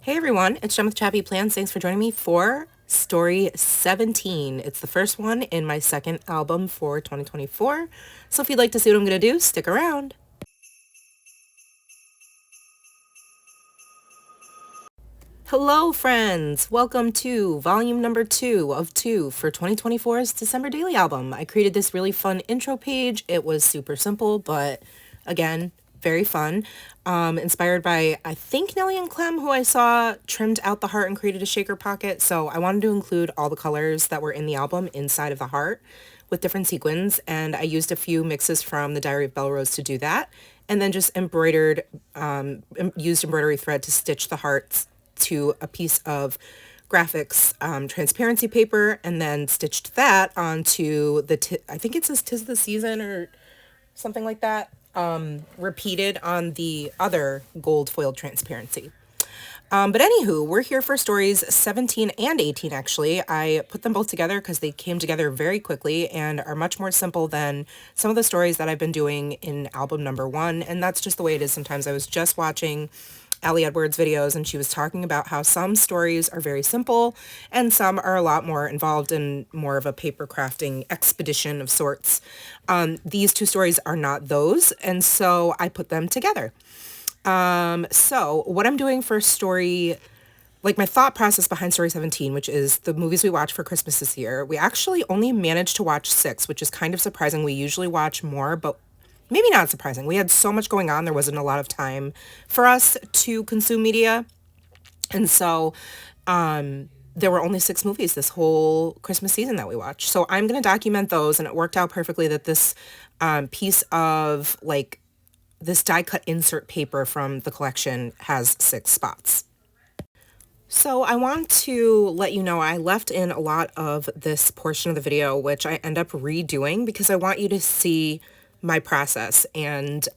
Hey everyone, it's Jen with ChappyPlans. Thanks for joining me for story 17. It's the first one in my second album for 2024. So if you'd like to see what I'm going to do, stick around. Hello friends, welcome to volume number 2 of 2 for 2024's December Daily Album. I created this really fun intro page. It was super simple, but again, very fun. Inspired by, I think, Nelly and Clem, who I saw trimmed out the heart and created a shaker pocket. So I wanted to include all the colors that were in the album inside of the heart with different sequins. And I used a few mixes from the Diary of Belle Rose to do that. And then just used embroidery thread to stitch the hearts to a piece of graphics transparency paper, and then stitched that onto I think it says "'Tis the Season" or something like that, repeated on the other gold foiled transparency. But anywho, we're here for stories 17 and 18, actually. I put them both together because they came together very quickly and are much more simple than some of the stories that I've been doing in album number 1, and that's just the way it is sometimes. I was just watching Allie Edwards videos, and she was talking about how some stories are very simple and some are a lot more involved in more of a paper crafting expedition of sorts. These two stories are not those, and so I put them together. So what I'm doing for story, like my thought process behind story 17, which is the movies we watched for Christmas this year, we actually only managed to watch 6, which is kind of surprising. We usually watch more, but maybe not surprising. We had so much going on. There wasn't a lot of time for us to consume media. And so there were only 6 movies this whole Christmas season that we watched. So I'm going to document those, and it worked out perfectly that this piece of this die cut insert paper from the collection has 6 spots. So I want to let you know I left in a lot of this portion of the video, which I end up redoing because I want you to see my process, and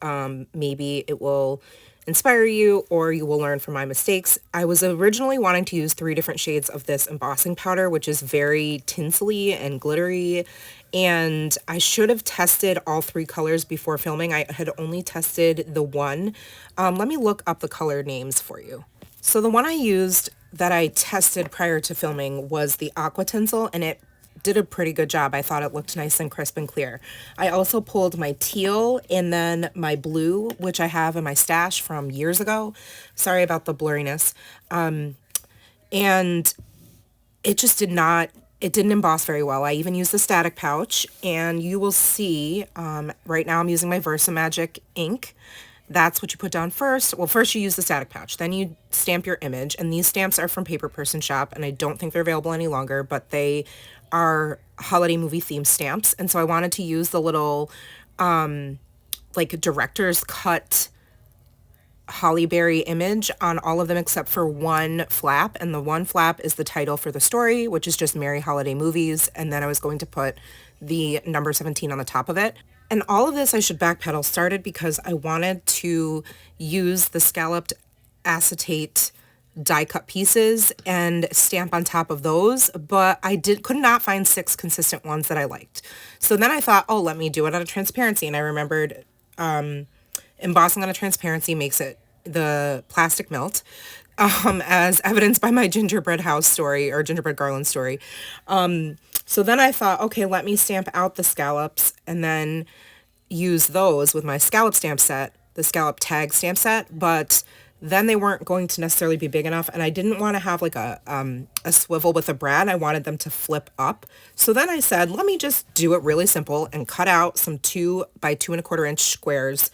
maybe it will inspire you or you will learn from my mistakes. I was originally wanting to use 3 different shades of this embossing powder, which is very tinsely and glittery, and I should have tested all 3 colors before filming. I had only tested the one. Let me look up the color names for you. So the one I used that I tested prior to filming was the aqua tinsel, and it did a pretty good job. I thought it looked nice and crisp and clear. I also pulled my teal and then my blue, which I have in my stash from years ago. Sorry about the blurriness. And it just didn't emboss very well. I even used the static pouch, and you will see, right now I'm using my Versamagic ink. That's what you put down first. Well, first you use the static pouch, then you stamp your image, and these stamps are from Paper Person Shop, and I don't think they're available any longer, but they are holiday movie themed stamps. And so I wanted to use the little director's cut holly berry image on all of them except for one flap, and the one flap is the title for the story, which is just Merry Holiday Movies, and then I was going to put the number 17 on the top of it. And all of this, I should backpedal, started because I wanted to use the scalloped acetate die cut pieces and stamp on top of those, but I could not find 6 consistent ones that I liked. So then I thought, oh, let me do it on a transparency, and I remembered embossing on a transparency makes the plastic melt, as evidenced by my gingerbread house story or gingerbread garland story. So then I thought, okay, let me stamp out the scallops and then use those with my scallop stamp set, the scallop tag stamp set, but then they weren't going to necessarily be big enough, and I didn't want to have like a swivel with a brad. I wanted them to flip up. So then I said, let me just do it really simple and cut out some 2 by 2 1/4 inch squares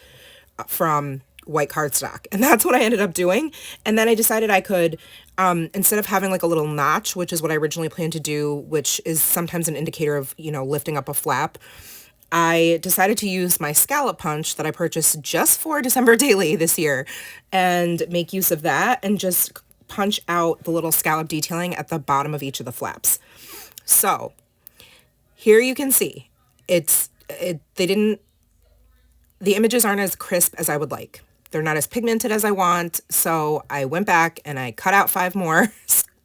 from white cardstock, and that's what I ended up doing. And then I decided I could, instead of having like a little notch, which is what I originally planned to do, which is sometimes an indicator of, lifting up a flap, I decided to use my scallop punch that I purchased just for December Daily this year and make use of that and just punch out the little scallop detailing at the bottom of each of the flaps. So here you can see the images aren't as crisp as I would like. They're not as pigmented as I want. So I went back and I cut out 5 more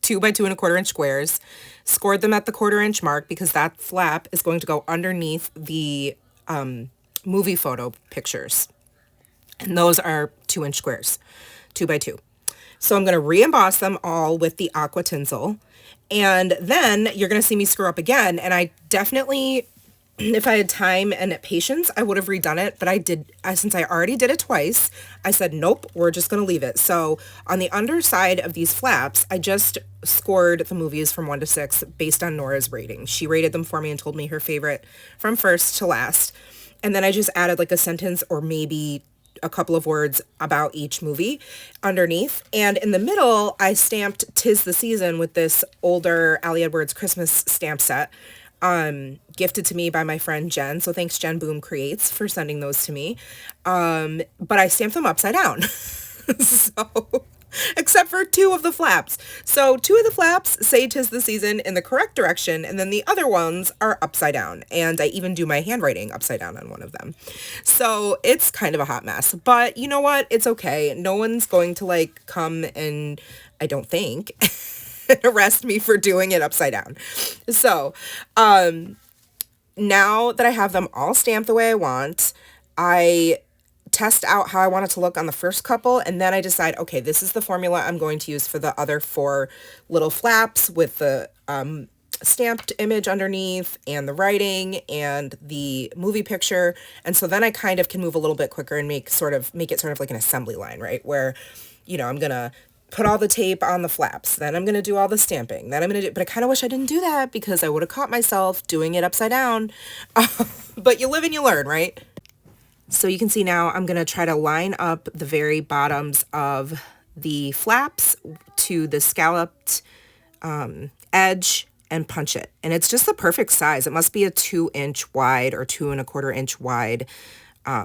2 by 2 1/4 inch squares, scored them at the 1/4 inch mark because that flap is going to go underneath the movie photo pictures. And those are 2 inch squares, 2 by 2. So I'm going to re-emboss them all with the aqua tinsel. And then you're going to see me screw up again. And I definitely, if I had time and patience, I would have redone it. But since I already did it twice, I said, nope, we're just going to leave it. So on the underside of these flaps, I just scored the movies from 1 to 6 based on Nora's rating. She rated them for me and told me her favorite from first to last. And then I just added like a sentence or maybe a couple of words about each movie underneath. And in the middle, I stamped "'Tis the Season" with this older Ali Edwards Christmas stamp set, gifted to me by my friend Jen. So thanks, Jen Boom Creates, for sending those to me. But I stamped them upside down. So, except for 2 of the flaps. So 2 of the flaps say "'Tis the Season" in the correct direction, and then the other ones are upside down. And I even do my handwriting upside down on one of them. So it's kind of a hot mess. But you know what? It's okay. No one's going to like come and, I don't think, arrest me for doing it upside down. So now that I have them all stamped the way I want, I test out how I want it to look on the first couple, and then I decide, okay, this is the formula I'm going to use for the other 4 little flaps with the stamped image underneath and the writing and the movie picture. And so then I kind of can move a little bit quicker and make it sort of like an assembly line, right? Where, I'm gonna put all the tape on the flaps, then I'm gonna do all the stamping, then I'm gonna do, but I kind of wish I didn't do that because I would have caught myself doing it upside down. But you live and you learn, right? So you can see now I'm going to try to line up the very bottoms of the flaps to the scalloped edge and punch it. And it's just the perfect size. It must be a 2-inch wide or 2¼ inch wide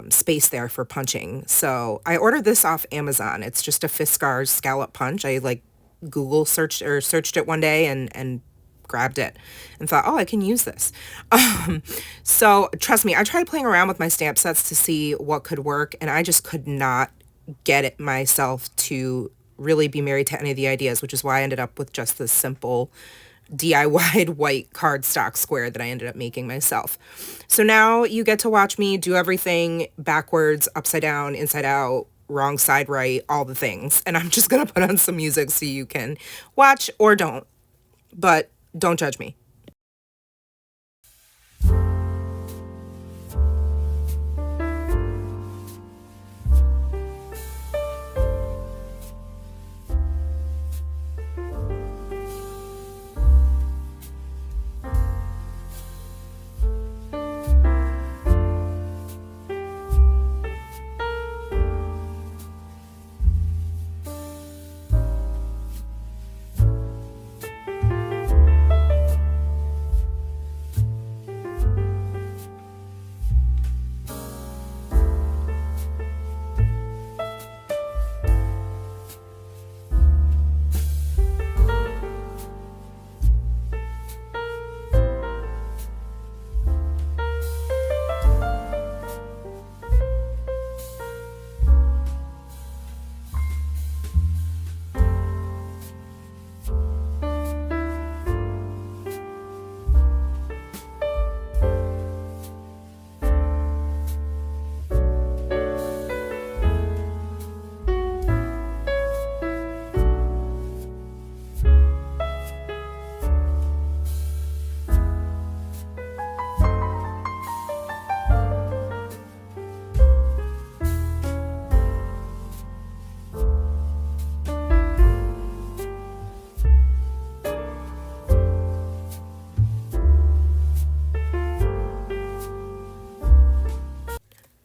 space there for punching. So I ordered this off Amazon. It's just a Fiskars scallop punch. I like Google searched it one day and grabbed it and thought, oh, I can use this. So trust me, I tried playing around with my stamp sets to see what could work, and I just could not get it myself to really be married to any of the ideas, which is why I ended up with just this simple DIY white cardstock square that I ended up making myself. So now you get to watch me do everything backwards, upside down, inside out, wrong side right, all the things. And I'm just going to put on some music so you can watch or don't. But don't judge me.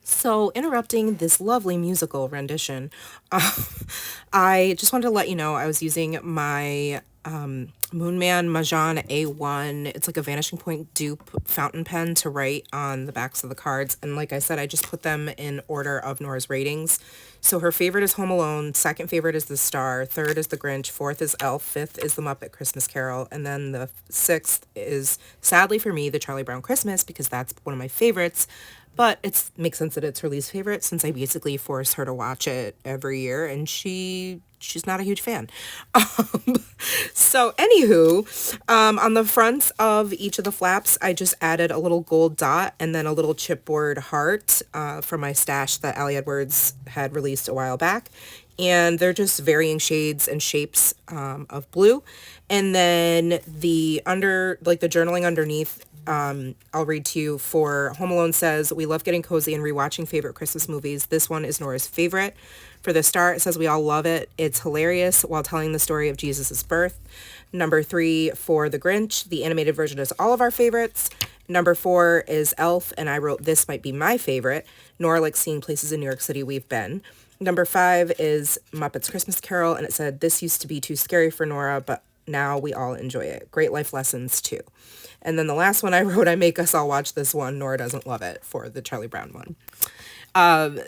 So interrupting this lovely musical rendition, I just wanted to let you know I was using my Moonman Mahjong A1. It's like a Vanishing Point dupe fountain pen to write on the backs of the cards. And like I said, I just put them in order of Nora's ratings. So her favorite is Home Alone, second favorite is The Star, third is The Grinch, fourth is Elf, fifth is The Muppet Christmas Carol, and then the sixth is, sadly for me, The Charlie Brown Christmas, because that's one of my favorites. But it makes sense that it's her least favorite since I basically force her to watch it every year, and she's not a huge fan. So anywho, on the fronts of each of the flaps, I just added a little gold dot and then a little chipboard heart from my stash that Ali Edwards had released a while back. and they're just varying shades and shapes of blue. And then the the journaling underneath, I'll read to you. For Home Alone says, we love getting cozy and rewatching favorite Christmas movies. This one is Nora's favorite. For The Star, it says, we all love it. It's hilarious while telling the story of Jesus' birth. Number 3, for The Grinch, the animated version is all of our favorites. Number 4 is Elf, and I wrote, this might be my favorite. Nora likes seeing places in New York City we've been. Number 5 is Muppets Christmas Carol, and it said, this used to be too scary for Nora, but now we all enjoy it. Great life lessons, too. And then the last one I wrote, I make us all watch this one. Nora doesn't love it, for the Charlie Brown one.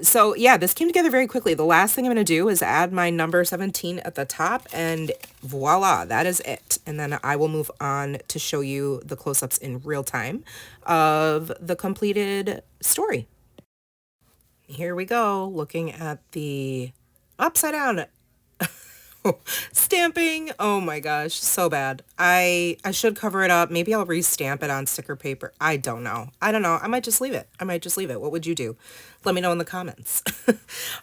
So yeah, this came together very quickly. The last thing I'm going to do is add my number 17 at the top, and voila, that is it. And then I will move on to show you the close-ups in real time of the completed story. Here we go, looking at the upside down stamping. Oh my gosh, so bad. I should cover it up. Maybe I'll re-stamp it on sticker paper. I don't know. I might just leave it. What would you do? Let me know in the comments.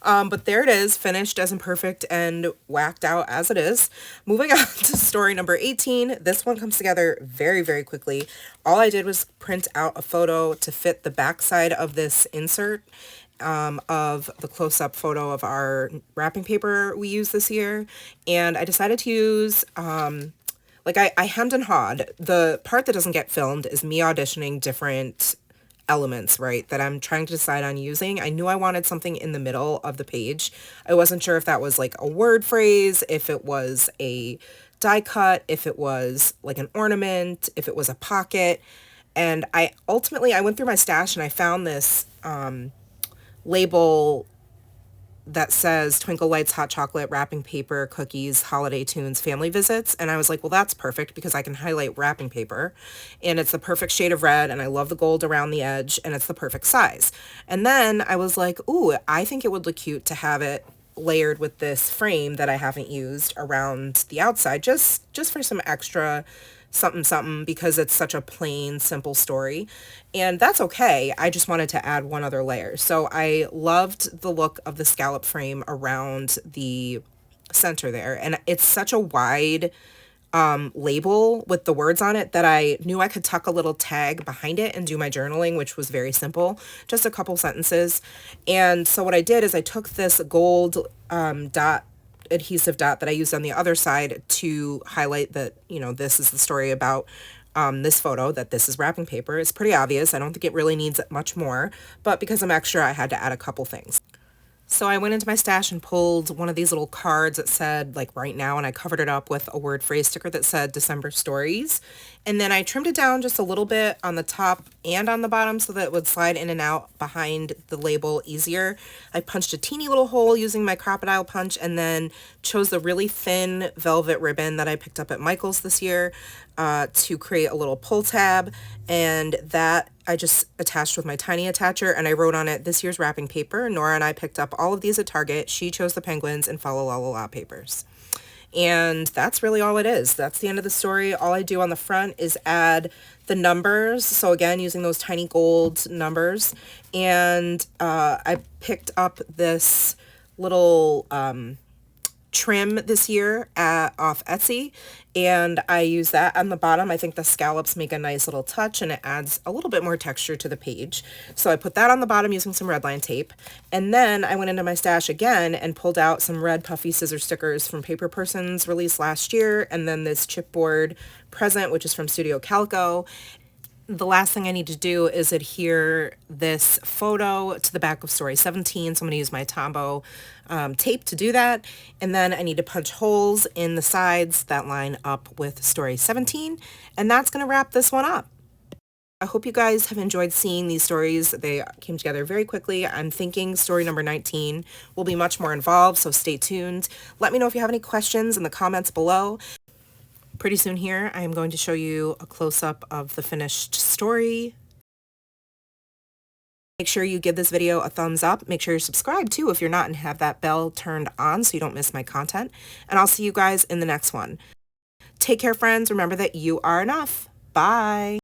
But there it is, finished as imperfect and whacked out as it is. Moving on to story number 18. This one comes together very, very quickly. All I did was print out a photo to fit the backside of this insert, of the close-up photo of our wrapping paper we used this year. And I decided to use, I hemmed and hawed. The part that doesn't get filmed is me auditioning different elements, right, that I'm trying to decide on using. I knew I wanted something in the middle of the page. I wasn't sure if that was like a word phrase, if it was a die cut, if it was like an ornament, if it was a pocket. And I went through my stash and I found this label that says Twinkle Lights, Hot Chocolate, Wrapping Paper, Cookies, Holiday Tunes, Family Visits. And I was like, well, that's perfect because I can highlight wrapping paper. And it's the perfect shade of red, and I love the gold around the edge, and it's the perfect size. And then I was like, ooh, I think it would look cute to have it layered with this frame that I haven't used around the outside, just for some extra something, because it's such a plain, simple story. And that's okay. I just wanted to add one other layer. So I loved the look of the scallop frame around the center there. And it's such a wide label with the words on it that I knew I could tuck a little tag behind it and do my journaling, which was very simple, just a couple sentences. And so what I did is I took this gold adhesive dot that I used on the other side to highlight that, this is the story about this photo, that this is wrapping paper. It's pretty obvious. I don't think it really needs much more, but because I'm extra, I had to add a couple things. So I went into my stash and pulled one of these little cards that said, like, right now, and I covered it up with a word phrase sticker that said December Stories. And then I trimmed it down just a little bit on the top and on the bottom so that it would slide in and out behind the label easier. I punched a teeny little hole using my crocodile punch, and then chose the really thin velvet ribbon that I picked up at Michael's this year to create a little pull tab. And that I just attached with my tiny attacher, and I wrote on it, this year's wrapping paper. Nora and I picked up all of these at Target. She chose the penguins and Follow La La La papers. And that's really all it is. That's the end of the story. All I do on the front is add the numbers. So again, using those tiny gold numbers. And I picked up this little trim this year off Etsy, and I use that on the bottom. I think the scallops make a nice little touch, and it adds a little bit more texture to the page. So I put that on the bottom using some red line tape, and then I went into my stash again and pulled out some red puffy scissor stickers from Paper Person's release last year, and then this chipboard present, which is from Studio Calico. The last thing I need to do is adhere this photo to the back of story 17. So I'm going to use my Tombow tape to do that. And then I need to punch holes in the sides that line up with story 17. And that's going to wrap this one up. I hope you guys have enjoyed seeing these stories. They came together very quickly. I'm thinking story number 19 will be much more involved, so stay tuned. Let me know if you have any questions in the comments below. Pretty soon here, I am going to show you a close-up of the finished story. Make sure you give this video a thumbs up. Make sure you're subscribed too if you're not, and have that bell turned on so you don't miss my content. And I'll see you guys in the next one. Take care, friends. Remember that you are enough. Bye.